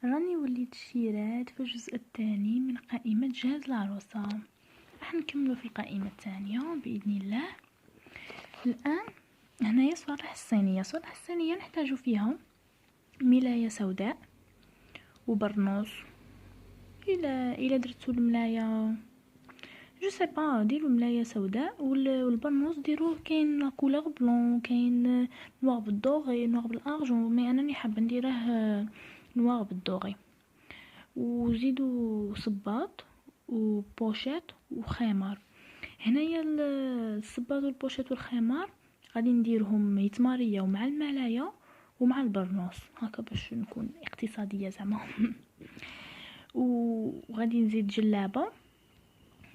راني وليت شيرات في الجزء الثاني من قائمة جهاز العروسة. راح نكملو في القائمة الثانية بإذن الله. الآن هنايا صوالح الصينية. صوالح الصينية نحتاج فيها ملاية سوداء وبرنوس. إلى درتو الملاية جو سي با ديروا ملاية سوداء والبرنوس ديروه كاين لا كولور بلون، كاين نوار بالدوغي، نوار بالارجون، مي انني حابه نديره نوار بالدوغي. وزيدوا صباط وبوشيت وخمار. هنايا الصباط والبوشيت والخمار غادي نديرهم يتماريو مع الملاية ومع البرنوس هكا باش نكون اقتصاديه زعما. وغادي نزيد جلابه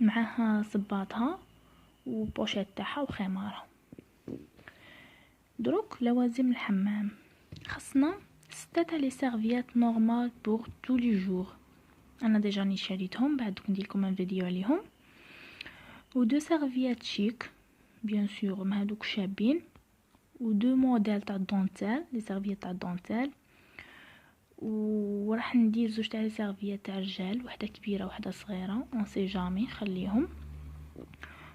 معها صباطها وبوشيت تاعها وخمارها. دروك لوازم الحمام. خصنا 6 تاع لي سيرفيات نورمال بور تو لي جور. انا ديجا راني شريتهم، بعد نديرلكم ان فيديو عليهم. و 2 سيرفيات شيك بيان سور مع هذوك شابين، و 2 موديل تاع دونتيل، لي سيرفيات تاع دونتيل. وراح ندير 2 تاع لي سيرفيات تاع الرجال، وحده كبيره وحده صغيره اون سي جامي خليهم.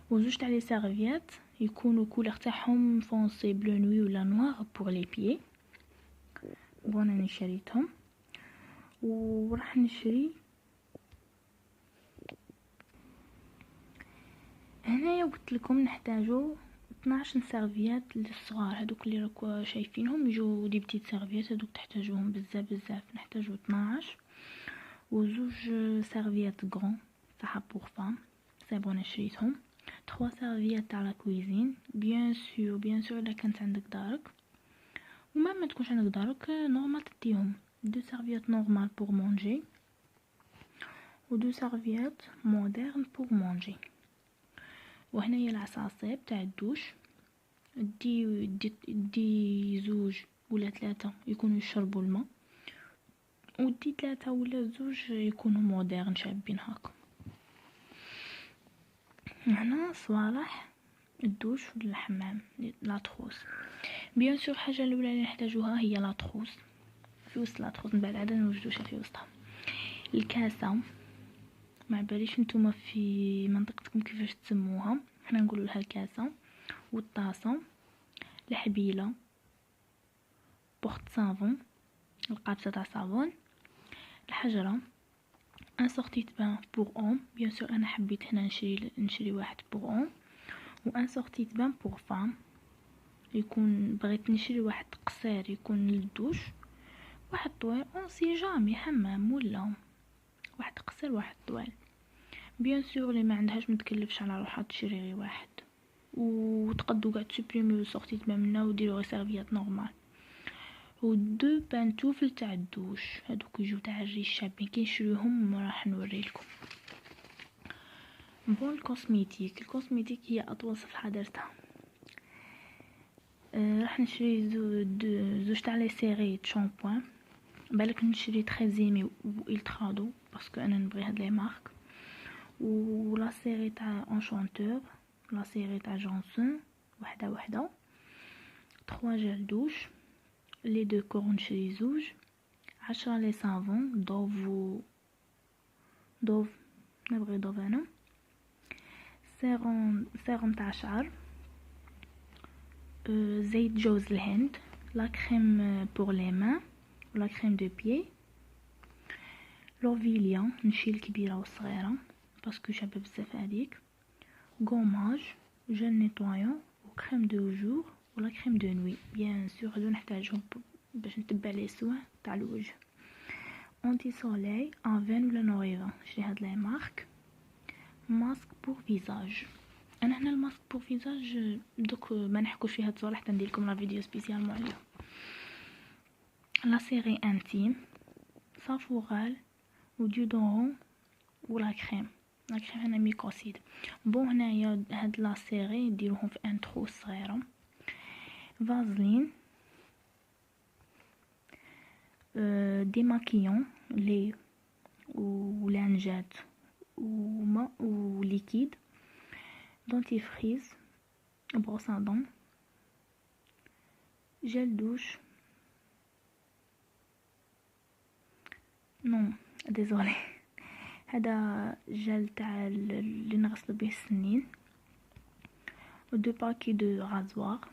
و 2 تاع لي سيرفيات يكونوا كولر تاعهم فونسي بلو نوي ولا نوار بور لي بيي. بون انا شريتهم. وراح نشري هنايا قلت لكم نحتاجو 12 سيرفيات للصغار، هذوك اللي راكو شايفينهم يجوا دي بتيت سيرفيات، هذوك تحتاجوهم بزاف نحتاجو 12. وزوج سيرفيات غران تاع بور فام سي بون شريتهم. 3 سيرفيات تاع لا كويزين بيان سور الا كانت عندك دارك، وما ما تكونش عندك دارك نورمال تديهم. 2 سيرفيات نورمال بور مونجي و 2 سيرفيات مودرن بور مونجي. وهنايا العصاصيب تاع الدوش دي 2 ولا 3 يكونوا يشربوا الماء، ودي 3 ولا 2 يكونوا مودرن شابين هكا. هنا صوالح الدوش والحمام لا تروس. بيان سور الحاجه الاولى اللي نحتاجوها هي لا تروس، في وسط لا تروس من بعد عاد نوجدوش في وسطها. الكاسه ما باليش نتوما في منطقتكم كيفاش تسموها، حنا نقولوا لها الكاسه. والطاسه، الحبيله، بورت صابون، القابسه تاع صابون، الحجره، ان سورتي بان بور اون. بيان سور انا حبيت هنا نشري واحد بور اون، وان سورتي بان بور فام. يكون بغيت نشري واحد قصير يكون للدوش، واحد طويل اون سي جامي حمام، ولا واحد قصير واحد طويل. بيان سور اللي ما عندهاش متكلفش على روحها تشري غير واحد، وتقدو قاع تسوبريميو سورتي تبان منا وديروا غير سيرفيات نورمال. و 2 بانتوفل تاع الدوش، هادوك يجوا تاع الريش شابين كي نشريوهم راح نوريلكم. بون الكوسميتيك هي اطول صفحه درتها. راح نشري زوج تاع لي سيري شامبوان، بالك نشري تريزيمي و الترادو باسكو انا نبغي هاد لي مارك. و لا سيري تاع انشانتور، لا سيري تاع جونسون وحده 3 جل دوش، لي دو كور نشري زوج، 10 لي صابون دوف نبغي دوف انا، سيروم تاع شعر، زيت جوز الهند، لا كريم بور لي مان ولا كريم دو بيي، لوفيليا نشيل الكبيره والصغيره باسكو شابه بزاف هذيك، غوماج، جل نيطوايون وكريم دو جور ولا كريم دو نوي. بيان سور هادو نحتاجهم باش نتبع لي سوا تاع الوجه. اونتي سولي افين ولا نوريفا، شري هاد لي مارك. ماسك بور فيزاج، انا هنا الماسك بور فيزاج دوك ما نحكوش فيها الصوالح تندير لكم لا فيديو سبيسيال عليها. لا سيري انتيم، صافوغال وديودورون ولا كريم. لا كريم هنا ميكوسيد. بون هنايا هاد لا سيري ديروهم في ان ترو صغيره. فازلين، ديماكيون لي ولانجات وماء وليكيد، دونتيفريز، بروس ا دون، جل دوش، نو ديزولي، هذا جل تاع اللي نغسلو به السنين، و 2 باكي دو غازوار،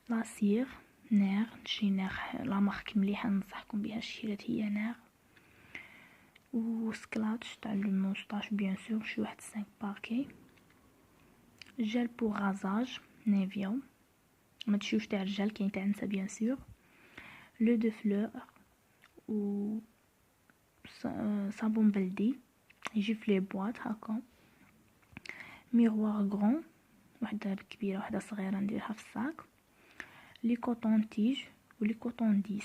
لاسير نير، نشري نير لا مارك مليحه ننصحكم بها الشيرات هي نير، و سكلاتش تاع الموستاش بيان سور شي واحد 5 باكي، جل بو غازاج نيفيا، ما تشوفش تاع الرجال كاين تاع النساء بيان سور، لو دو فلور و صابون بلدي يجي في لي بواط هكا، ميغوار غران وحده كبيره وحده صغيره نديرها في الصاك، لي كوطون تيج و لي كوطون 10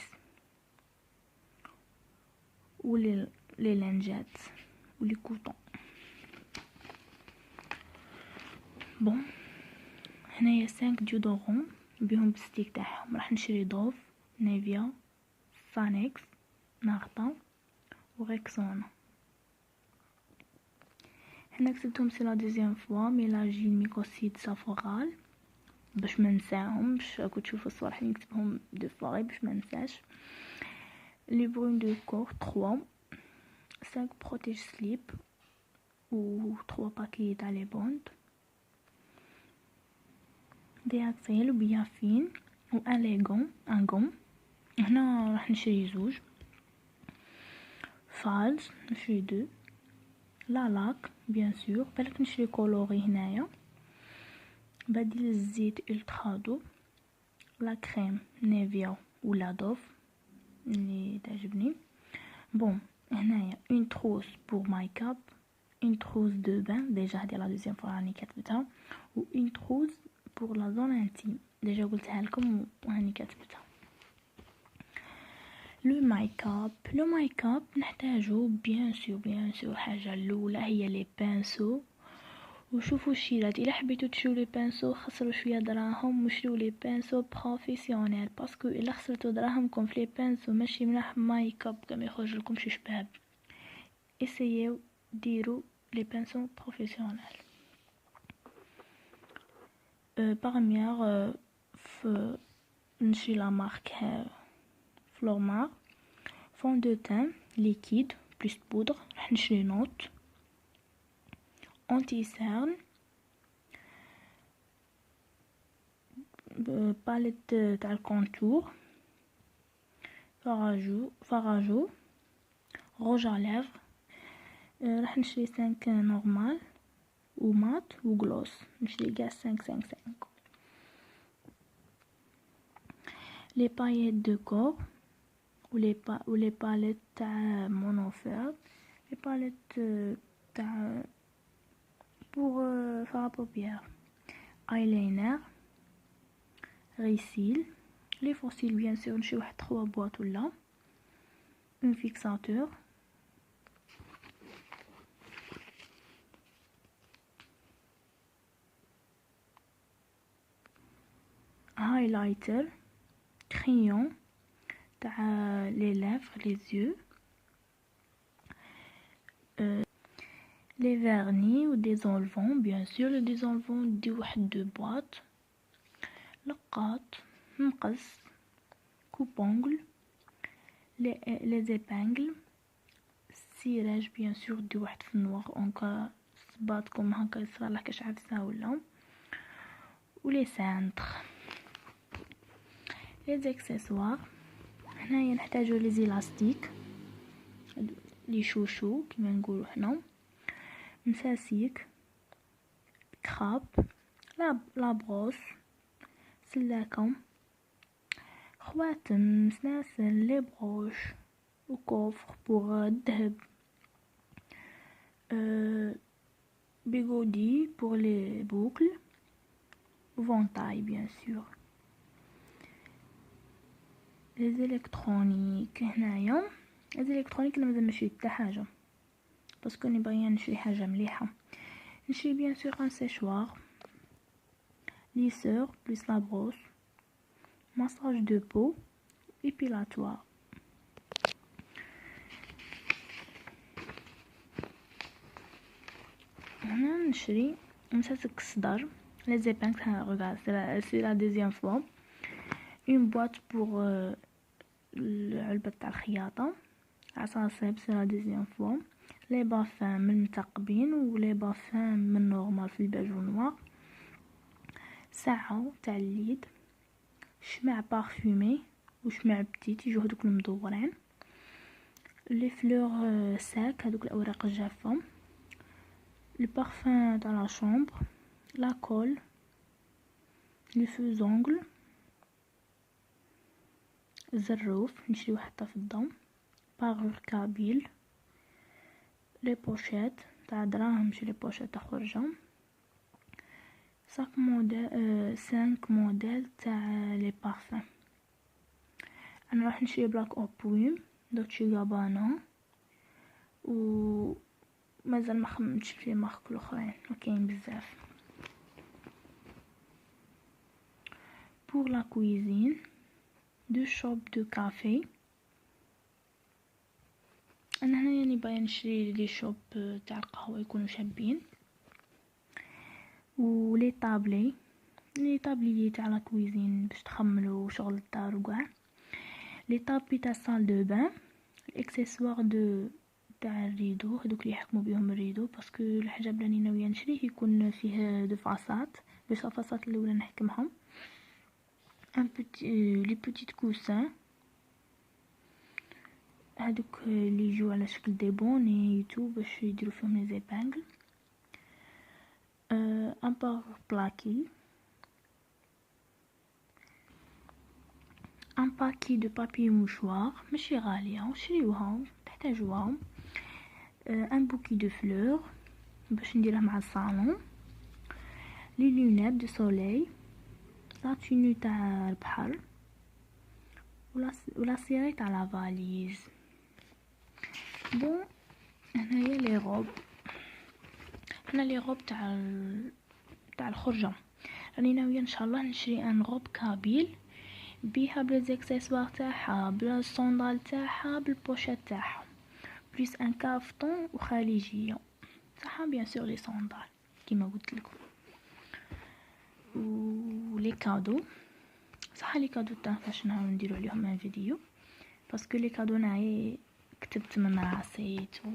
و لي لانجات و لي كوطون. بون هنايا 5 ديودورون بهم بستيك تاعهم، راح نشري دوف، نيفيا، سانكس، نارطا و ريكسونا. هنا كتبتهم سي لا دوزيام فوا ميلاجين ميكوسيد سافورال باش ما ننساهمش، راكو تشوفوا الصراحه نكتبهم دو فوا غير باش ما ننساش. لي برون دو كور 3، 5 بروتيج سليب و 3 باكي تاع لي بوند، دي اكريل و بيافين و ان ليغون ان غوم. هنا راح نشري زوج فالز، نشري 2 لا لاك بيان سور، بالك نشري كولوري هنايا، بديل الزيت الترادو، لا كريم نيفيا ولا دوف اللي تعجبني. بون هنايا اون تروس بور مايكاب، اون تروس دو بان ديجا هادي لا دوزيام فوا راني كاتبتها، و اون تروس بور لا زون انتيم ديجا قلتها لكم وهاني كاتبتها. لو مايك اب نحتاجو بيان سور حاجه الاولى هي لي بانسو، وشوفوا الشيرات الا حبيتو تشريو لي بانسو خسروا شويه دراهم وشريو لي بانسو بروفيسيونيل، باسكو الا خسرتو دراهمكم في لي بانسو ماشي ملاح مايك اب كما يخرج لكم شي شباب. اسيو ديروا لي بانسو بروفيسيونيل. بارميير في نشري لا مارك فلورمار، فون دو تان ليكيد بلس بودر راح نشري نوت، انتي سيرن، باليت تاع الكونتور، فراجو روج على ليفر، راح نشري 5 نورمال و مات و غلوس، نشري كاع 5 لي بايت دو كور و لي باليت تاع مونوفير، لي باليت تاع بور فار بوبيير، ايلاينر، ريسيل، لي فوسيل بيان سور نشري واحد 3 بواط ولا اون فيكساتور، هايلايتر، كريون تاع لي ليفر لي زيو، لي فيرني و ديزولفون بيان سور، لو ديزولفون دي واحد 2 بواط، لقاط، مقص، كوبونغل، لي زيبانغل، سيراج بيان سور دي واحد في النوار اونكا صباطكم هكا يصرالك كاش عفسه ولا، و لي سانتر. لي زاكسيسوار هنايا نحتاجو لي زيلاستيك لي شوشو كيما نقولو حنا، مساسيك، كراب، لا بروس، سلاكه، خواتم، سلاسل، لي بروش و كوفر بور الذهب، بيغودي بور لي بوكل، فونتاي بيان سور. لي الكترونيك هنايا الكترونيك انا مازال نشري حتى حاجه باسكو ني باغيه نشري حاجه مليحه، نشري بيان سور ان سيشوار، ليسور بلس لا بروس، ماساج دو بو، ايبيلاتوار. هنا نشري مساسك الصدر، لي زيبانك ريغارد سي لا دوزيام فوا، اون بواط بور العلبه تاع الخياطه، عصاصيب سي لا دوزيام فوا. لي بافان من متقبين و لي بافان من نورمال في الباج و نوار. ساعه تاع اليد، شمع بارفومي و شمع بتيت يجو هذوك المدورين. لي فلور ساك هذوك الاوراق الجافه. البارفان تاع لا شومبر، لا كول، لي فوزونغل، الزروف نشريو حتى في الضم، باغور كابيل، لي بوشيت تاع دراهم، شري بوشيت تاع خرجه، ساك موديل 5 موديل تاع لي بارفان. انا راح نشري بلاك اوبويم، دوتشي غابانا، و مازال ما خممتش في مارك الاخرين، كاين بزاف. pour la cuisine 2 شوب دو كافي. انا هنا يعني باغي نشري لي شوب تاع القهوه يكونوا شابين. و لي طابلي تاع لا كويزين باش تخملوا شغل الدار وكاع. لي طابي تاع الصال دو بان، الاكسسوار دو تاع الريدو هذوك اللي يحكموا بهم الريدو، باسكو الحجاب راني ناويه نشريه يكون فيه دو فاصات باش الفاصات الاولى نحكمهم. ان بوتي لي بوتيت كوسان هذوك اللي يجوا على شكل دي بونيتو باش يديروا فيهم لي زيبانغل. ان بار بلاكي، ان باكي دو بابي موشوار ماشي غاليه، شريوها تحتاجوها. ان بوكي دو فلور باش نديره مع الصالون. لي لونيت دو سوليل، لا توني تاع البحر، ولا سيري تاع لا فاليز. بون هنايا لي روب، هنا لي روب تاع الخرجه. راني ناويه ان شاء الله نشري ان روب كابيل بيها بلا زيكسيسوار تاعها، بلا الصوندال تاعها، بالبوشيت تاعها، بليس ان كافتون وخليجيه تاعها بيان سور لي صوندال كيما قلت لكم. و لي كادو صح، لي كادو تاع فاش نهار نديرو عليهم ان فيديو، باسكو لي كادو ناعي كتبت من راسي تو.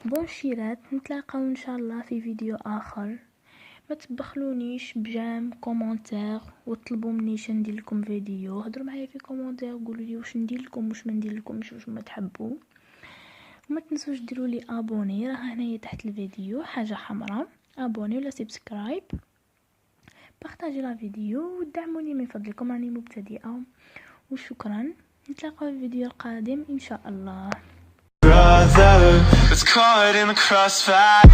بون شيرات، نتلاقاو ان شاء الله في فيديو اخر. ما تبخلونيش بجام كومونتير وطلبوا مني واش ندير لكم فيديو، هضروا معايا في كومونتير قولوا لي واش ندير لكم واش ما ندير لكم، واش ما تحبوا. وما تنسوش ديروا لي ابوني، راه هنايا تحت الفيديو حاجه حمراء، ابوني ولا سبسكرايب، بارطاجي لا فيديو ودعموني من فضلكم، راني مبتدئه. وشكرا، نتلاقاو في الفيديو القادم ان شاء الله. Brother, it's caught in the crossfire.